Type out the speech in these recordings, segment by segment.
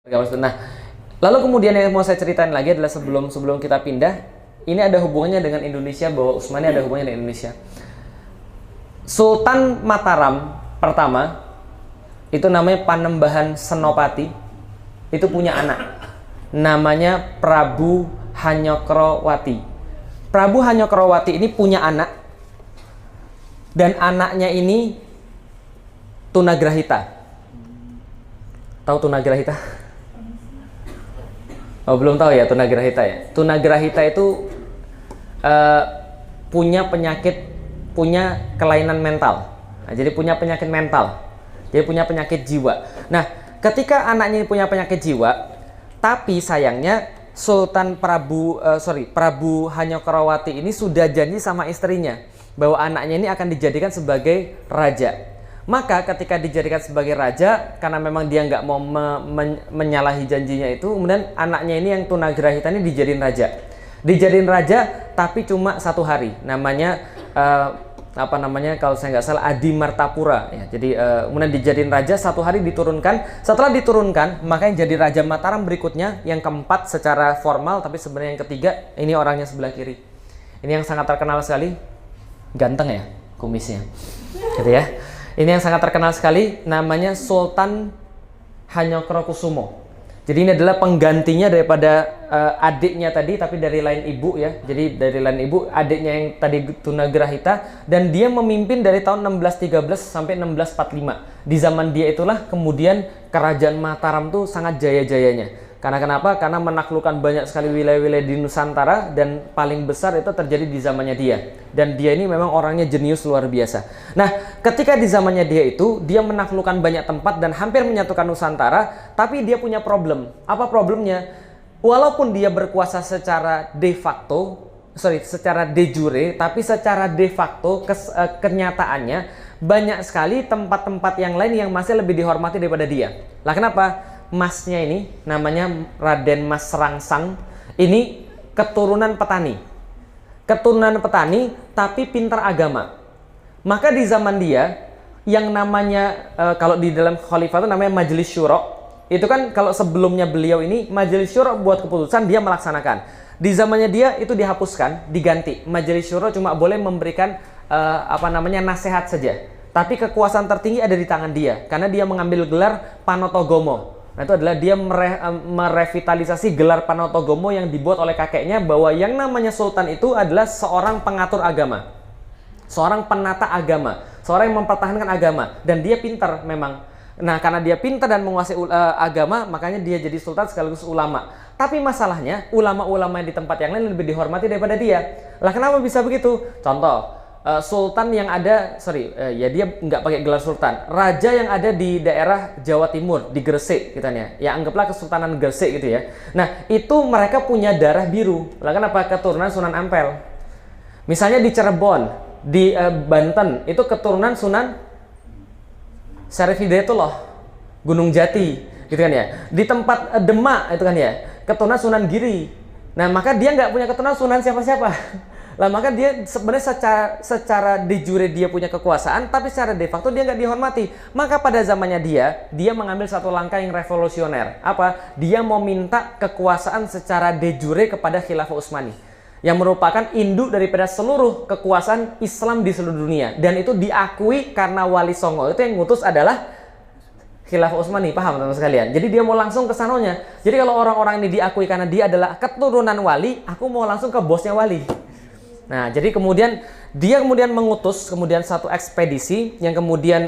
Nah, lalu kemudian yang mau saya ceritain lagi adalah sebelum kita pindah, ini ada hubungannya dengan Indonesia, bahwa Utsmani ada hubungannya dengan Indonesia. Sultan Mataram pertama itu namanya Panembahan Senopati, itu punya anak namanya Prabu Hanyokroowati. Prabu Hanyokroowati ini punya anak, dan anaknya ini tunagrahita. Tahu tunagrahita? Oh, belum tahu ya tunagrahita ya. Tunagrahita itu punya penyakit, punya kelainan mental. Nah, jadi punya penyakit mental. Jadi punya penyakit jiwa. Nah, ketika anaknya punya penyakit jiwa, tapi sayangnya Prabu Hanyokroowati ini sudah janji sama istrinya bahwa anaknya ini akan dijadikan sebagai raja. Maka ketika dijadikan sebagai raja, karena memang dia nggak mau menyalahi janjinya itu, kemudian anaknya ini yang tunagrahita ini dijadiin raja. Dijadiin raja, tapi cuma 1 hari. Namanya kalau saya nggak salah Adi Martapura. Ya. Jadi kemudian dijadiin raja, 1 hari diturunkan. Setelah diturunkan, maka yang jadi Raja Mataram berikutnya, yang keempat secara formal, tapi sebenarnya yang ketiga, ini orangnya sebelah kiri. Ini yang sangat terkenal sekali, ganteng ya kumisnya, gitu ya. Ini yang sangat terkenal sekali, namanya Sultan Hanyokrokusumo. Jadi ini adalah penggantinya daripada adiknya tadi, tapi dari lain ibu ya. Jadi dari lain ibu, adiknya yang tadi tunagrahita, dan dia memimpin dari tahun 1613 sampai 1645. Di zaman dia itulah kemudian kerajaan Mataram tuh sangat jaya-jayanya. Karena kenapa? Karena menaklukkan banyak sekali wilayah-wilayah di Nusantara, dan paling besar itu terjadi di zamannya dia. Dan dia ini memang orangnya jenius luar biasa. Nah, ketika di zamannya dia itu, dia menaklukkan banyak tempat dan hampir menyatukan Nusantara, tapi dia punya problem. Apa problemnya? Walaupun dia berkuasa secara secara de jure, tapi secara de facto kenyataannya banyak sekali tempat-tempat yang lain yang masih lebih dihormati daripada dia. Lah kenapa? Masnya ini namanya Raden Mas Rangsang, ini keturunan petani. Keturunan petani tapi pintar agama. Maka di zaman dia yang namanya kalau di dalam khalifah itu namanya Majelis Syuro. Itu kan kalau sebelumnya beliau ini Majelis Syuro buat keputusan, dia melaksanakan. Di zamannya dia itu dihapuskan, diganti. Majelis Syuro cuma boleh memberikan nasihat saja. Tapi kekuasaan tertinggi ada di tangan dia, karena dia mengambil gelar Panotogomo. Nah, itu adalah dia merevitalisasi gelar Panotogomo yang dibuat oleh kakeknya, bahwa yang namanya sultan itu adalah seorang pengatur agama, seorang penata agama, seorang yang mempertahankan agama, dan dia pintar memang. Nah, karena dia pintar dan menguasai agama, makanya dia jadi sultan sekaligus ulama. Tapi masalahnya, ulama-ulama yang di tempat yang lain lebih dihormati daripada dia. Lah kenapa bisa begitu? Contoh, sultan yang ada, dia nggak pakai gelar sultan. Raja yang ada di daerah Jawa Timur, di Gresik gitu ya. Anggaplah Kesultanan Gresik gitu ya. Nah, itu mereka punya darah biru. Lah kenapa? Keturunan Sunan Ampel. Misalnya di Cirebon, di Banten, itu keturunan Sunan Syarif Hidayatullah, Gunung Jati gitu kan ya. Di tempat Demak itu kan ya, keturunan Sunan Giri. Nah, maka dia nggak punya keturunan Sunan siapa-siapa. Lah maka dia sebenarnya secara de jure dia punya kekuasaan, tapi secara de facto dia nggak dihormati. Maka pada zamannya dia mengambil satu langkah yang revolusioner. Apa? Dia mau minta kekuasaan secara de jure kepada Khilafah Utsmani, yang merupakan induk daripada seluruh kekuasaan Islam di seluruh dunia. Dan itu diakui karena Wali Songo itu yang ngutus adalah Khilafah Utsmani, paham teman-teman sekalian? Jadi dia mau langsung ke sanonya. Jadi kalau orang-orang ini diakui karena dia adalah keturunan wali, aku mau langsung ke bosnya wali. Nah, jadi kemudian dia mengutus satu ekspedisi yang kemudian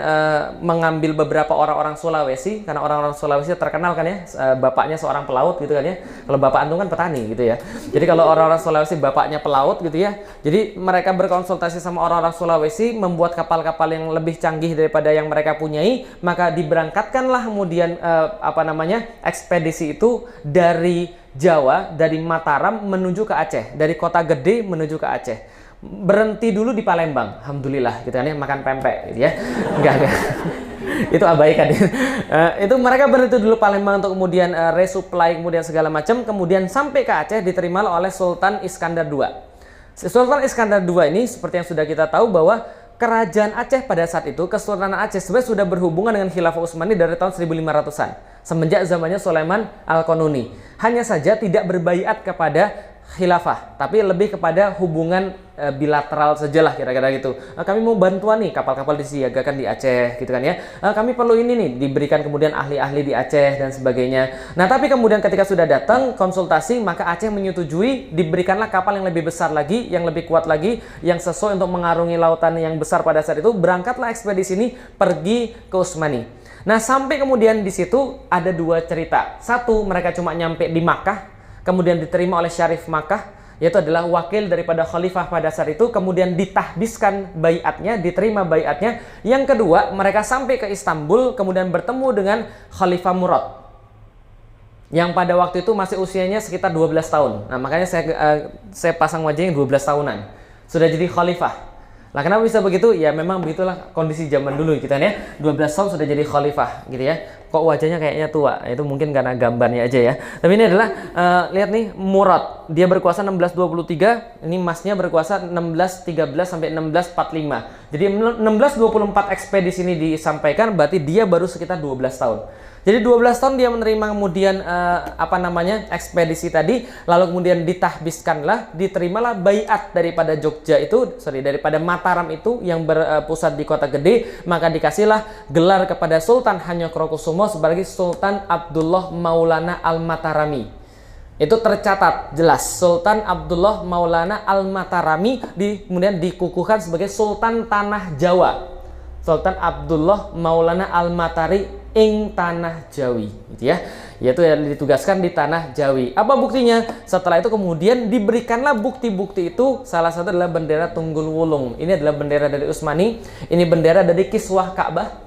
mengambil beberapa orang-orang Sulawesi, karena orang-orang Sulawesi terkenal kan ya, bapaknya seorang pelaut gitu kan ya. Kalau bapak antum kan petani gitu ya. Jadi kalau orang-orang Sulawesi bapaknya pelaut gitu ya. Jadi mereka berkonsultasi sama orang-orang Sulawesi, membuat kapal-kapal yang lebih canggih daripada yang mereka punyai, maka diberangkatkanlah kemudian ekspedisi itu dari Jawa, dari Mataram menuju ke Aceh, dari kota gede menuju ke Aceh. Berhenti dulu di Palembang, alhamdulillah gitu kan ya, makan pempek gitu ya. Enggak. Itu abaikan. Itu mereka berhenti dulu Palembang untuk kemudian resupply, kemudian segala macam, kemudian sampai ke Aceh, diterima oleh Sultan Iskandar II. Sultan Iskandar II ini seperti yang sudah kita tahu bahwa kerajaan Aceh pada saat itu, Kesultanan Aceh sebenarnya sudah berhubungan dengan Khilafah Utsmani dari tahun 1500-an, semenjak zamannya Sulaiman Al-Qanuni. Hanya saja tidak berbaiat kepada khilafah, tapi lebih kepada hubungan bilateral sajalah kira-kira gitu. Kami mau bantuan nih, kapal-kapal disiagakan di Aceh gitu kan ya. Kami perlu ini nih, diberikan kemudian ahli-ahli di Aceh dan sebagainya. Nah, tapi kemudian ketika sudah datang konsultasi, maka Aceh menyetujui, diberikanlah kapal yang lebih besar lagi, yang lebih kuat lagi, yang sesuai untuk mengarungi lautan yang besar pada saat itu. Berangkatlah ekspedisi ini pergi ke Utsmani. Nah, sampai kemudian di situ ada dua cerita. Satu, mereka cuma nyampe di Makkah, kemudian diterima oleh Syarif Makkah, yaitu adalah wakil daripada khalifah pada saat itu, kemudian ditahbiskan baiatnya, diterima baiatnya. Yang kedua, mereka sampai ke Istanbul, kemudian bertemu dengan Khalifah Murad, yang pada waktu itu masih usianya sekitar 12 tahun. Nah, makanya saya pasang wajahnya 12 tahunan. Sudah jadi khalifah. Lah kenapa bisa begitu? Ya memang begitulah kondisi zaman dulu kita ya. 12 tahun sudah jadi khalifah gitu ya. Kok wajahnya kayaknya tua? Itu mungkin karena gambarnya aja ya. Tapi ini adalah lihat nih, Murad. Dia berkuasa 1623, ini masnya berkuasa 1613 sampai 1645. Jadi 1624 ekspedisi ini disampaikan, berarti dia baru sekitar 12 tahun. Jadi 12 tahun dia menerima kemudian ekspedisi tadi, lalu kemudian ditahbiskanlah, diterimalah baiat daripada daripada Mataram itu yang berpusat di Kota Gede, maka dikasihlah gelar kepada Sultan Hanyokrokusumo sebagai Sultan Abdullah Maulana Al-Matarami. Itu tercatat jelas, Sultan Abdullah Maulana Al-Matarami kemudian dikukuhkan sebagai Sultan Tanah Jawa. Sultan Abdullah Maulana Al-Matari ing Tanah Jawi, gitu ya. Yaitu yang ditugaskan di Tanah Jawi. Apa buktinya? Setelah itu kemudian diberikanlah bukti-bukti itu. Salah satu adalah bendera Tunggul Wulung. Ini adalah bendera dari Utsmani. Ini bendera dari kiswah Ka'bah,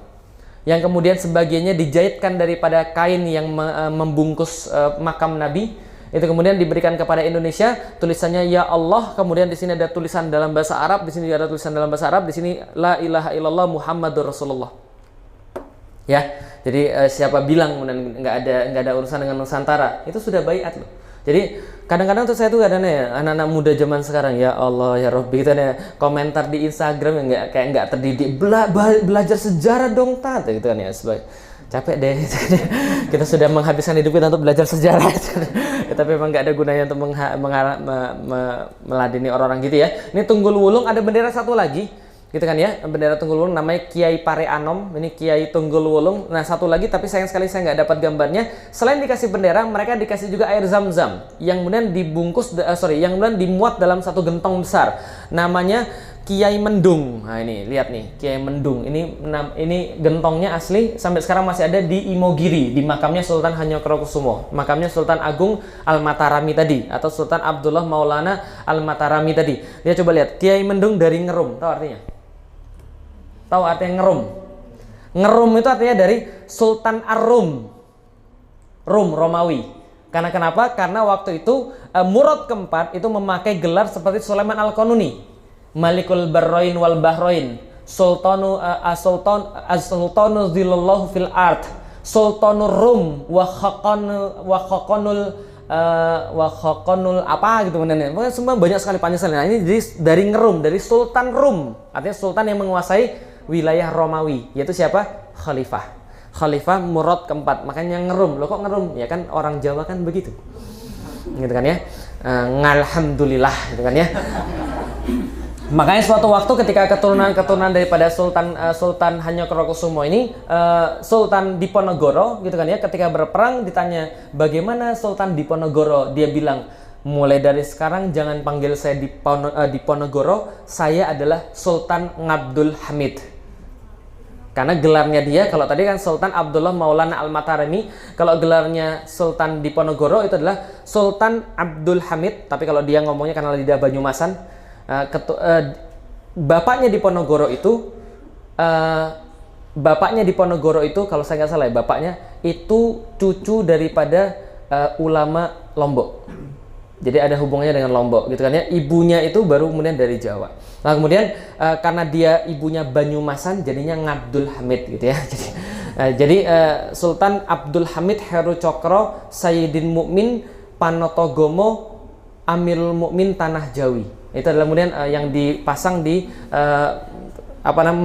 yang kemudian sebagiannya dijahitkan daripada kain yang membungkus makam Nabi. Itu kemudian diberikan kepada Indonesia, tulisannya ya Allah, kemudian di sini ada tulisan dalam bahasa Arab, di sini ada tulisan dalam bahasa Arab, di sini la ilaha illallah Muhammadur Rasulullah. Ya, jadi siapa bilang nggak ada urusan dengan Nusantara, itu sudah baiat loh. Jadi kadang-kadang tuh saya tuh kadang-kadang ya, anak-anak muda zaman sekarang, ya Allah ya Rabbi, gitu ya, komentar di Instagram yang nggak terdidik, belajar sejarah dong tat, gitu kan ya, capek deh. Kita sudah menghabiskan hidup kita untuk belajar sejarah. Tapi memang nggak ada gunanya untuk meladeni orang-orang gitu ya. Ini Tunggul Wulung, ada bendera satu lagi gitu kan ya, bendera Tunggul Wulung namanya Kiai Pare Anom. Ini Kiai Tunggul Wulung. Nah, satu lagi tapi sayang sekali saya nggak dapat gambarnya. Selain dikasih bendera, mereka dikasih juga air zam-zam yang kemudian yang kemudian dimuat dalam satu gentong besar, namanya Kiai Mendung. Nah, ini lihat nih, Kiai Mendung. Ini gentongnya asli sampai sekarang masih ada di Imogiri, di makamnya Sultan Hanyokrokusumo, makamnya Sultan Agung Al-Matarami tadi, atau Sultan Abdullah Maulana Al-Matarami tadi. Dia coba lihat, Kiai Mendung dari Ngerum. Tahu artinya? Tahu artinya Ngerum? Ngerum itu artinya dari Sultan Ar-Rum, Romawi. Karena kenapa? Karena waktu itu Murad keempat itu memakai gelar seperti Sulaiman Al-Qanuni, Malikul Barroin wal Bahroin, Sultanu Zillallahu fil Ard, Sultanur Rum, wa Khaqanul apa gitu benar. Semua banyak sekali panjang. Nah, ini dari Ngerum, dari Sultan Rum, artinya sultan yang menguasai wilayah Romawi, yaitu siapa? Khalifah Murad keempat. Makanya Ngerum. Loh kok Ngerum? Ya kan orang Jawa kan begitu. Gitu kan ya. Alhamdulillah gitu kan ya. Makanya suatu waktu ketika keturunan daripada Sultan Hanyokrokusumo ini, Sultan Diponegoro gitu kan ya, ketika berperang ditanya bagaimana Sultan Diponegoro, dia bilang mulai dari sekarang jangan panggil saya Diponegoro, saya adalah Sultan Ngabdul Hamid. Karena gelarnya dia, kalau tadi kan Sultan Abdullah Maulana Al-Matarami, kalau gelarnya Sultan Diponegoro itu adalah Sultan Abdul Hamid, tapi kalau dia ngomongnya karena lidah Banyumasan, bapaknya Diponegoro itu kalau saya nggak salah ya, bapaknya itu cucu daripada ulama Lombok. Jadi ada hubungannya dengan Lombok gitu kan ya. Ibunya itu baru kemudian dari Jawa. Nah, kemudian karena dia ibunya Banyumasan jadinya Ngabdul Hamid gitu ya. Jadi Sultan Abdul Hamid Heru Cokro Sayyidin Mukmin Panotogomo Amirul Mukmin Tanah Jawi. Itu adalah kemudian yang dipasang di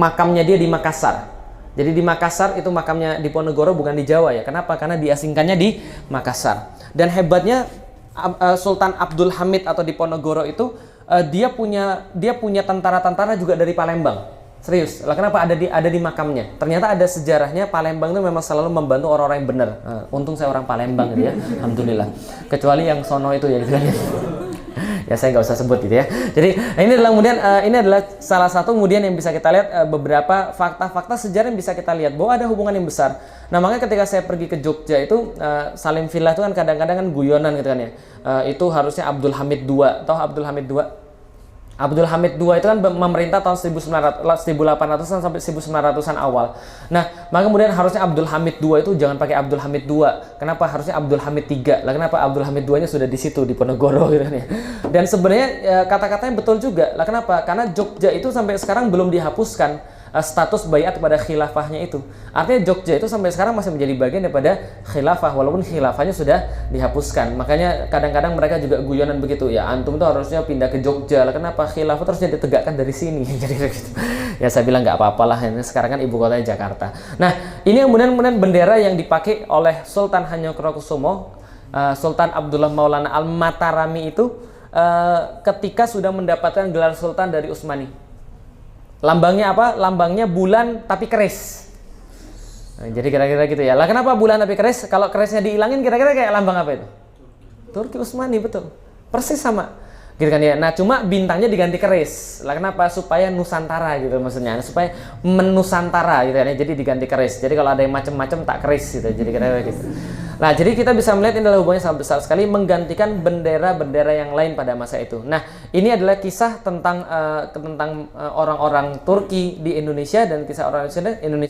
makamnya dia di Makassar. Jadi di Makassar itu makamnya, Diponegoro bukan di Jawa ya. Kenapa? Karena diasingkannya di Makassar. Dan hebatnya Sultan Abdul Hamid atau Diponegoro itu dia punya tentara-tentara juga dari Palembang. Serius. Lah kenapa ada di makamnya? Ternyata ada sejarahnya. Palembang itu memang selalu membantu orang-orang yang benar. Untung saya orang Palembang gitu ya. Alhamdulillah. Kecuali yang sono itu ya gitu kan. Ya saya nggak usah sebut gitu ya. Jadi ini adalah kemudian ini adalah salah satu kemudian yang bisa kita lihat beberapa fakta-fakta sejarah yang bisa kita lihat bahwa ada hubungan yang besar. Nah makanya ketika saya pergi ke Jogja itu Salim Villa itu kan kadang-kadang kan guyonan gitu kan ya. Itu harusnya Abdul Hamid II. Tahu Abdul Hamid II? Abdul Hamid II itu kan memerintah tahun 1800-an sampai 1900-an awal. Nah, maka kemudian harusnya Abdul Hamid II itu jangan pakai Abdul Hamid II. Kenapa? Harusnya Abdul Hamid III. Lah kenapa Abdul Hamid II-nya sudah di situ di Ponorogo gitu kan ya. Dan sebenarnya kata-katanya betul juga. Lah kenapa? Karena Jogja itu sampai sekarang belum dihapuskan status baiat kepada khilafahnya itu. Artinya Jogja itu sampai sekarang masih menjadi bagian daripada khilafah walaupun khilafahnya sudah dihapuskan. Makanya kadang-kadang mereka juga guyonan begitu. Ya antum tuh harusnya pindah ke Jogja. Lah kenapa? Khilafah terusnya ditegakkan dari sini. Jadi gitu. Ya saya bilang nggak apa-apalah. Sekarang kan ibu kotanya Jakarta. Nah, ini kemudian bendera yang dipakai oleh Sultan Hanyokrokusumo, Sultan Abdullah Maulana Al-Matarami itu ketika sudah mendapatkan gelar sultan dari Utsmani. Lambangnya apa? Lambangnya bulan tapi keris. Nah, jadi kira-kira gitu ya. Lah kenapa bulan tapi keris? Kalau kerisnya dihilangin kira-kira kayak lambang apa itu? Turki Utsmani, betul. Persis sama. Gitu kan ya. Nah, cuma bintangnya diganti keris. Lah kenapa? Supaya Nusantara gitu maksudnya. Supaya menusantara gitu kan ya. Jadi diganti keris. Jadi kalau ada yang macam-macam tak keris gitu. Jadi kira-kira gitu. Nah, jadi kita bisa melihat ini adalah hubungannya sangat besar sekali menggantikan bendera-bendera yang lain pada masa itu. Nah, ini adalah kisah tentang orang-orang Turki di Indonesia dan kisah orang Indonesia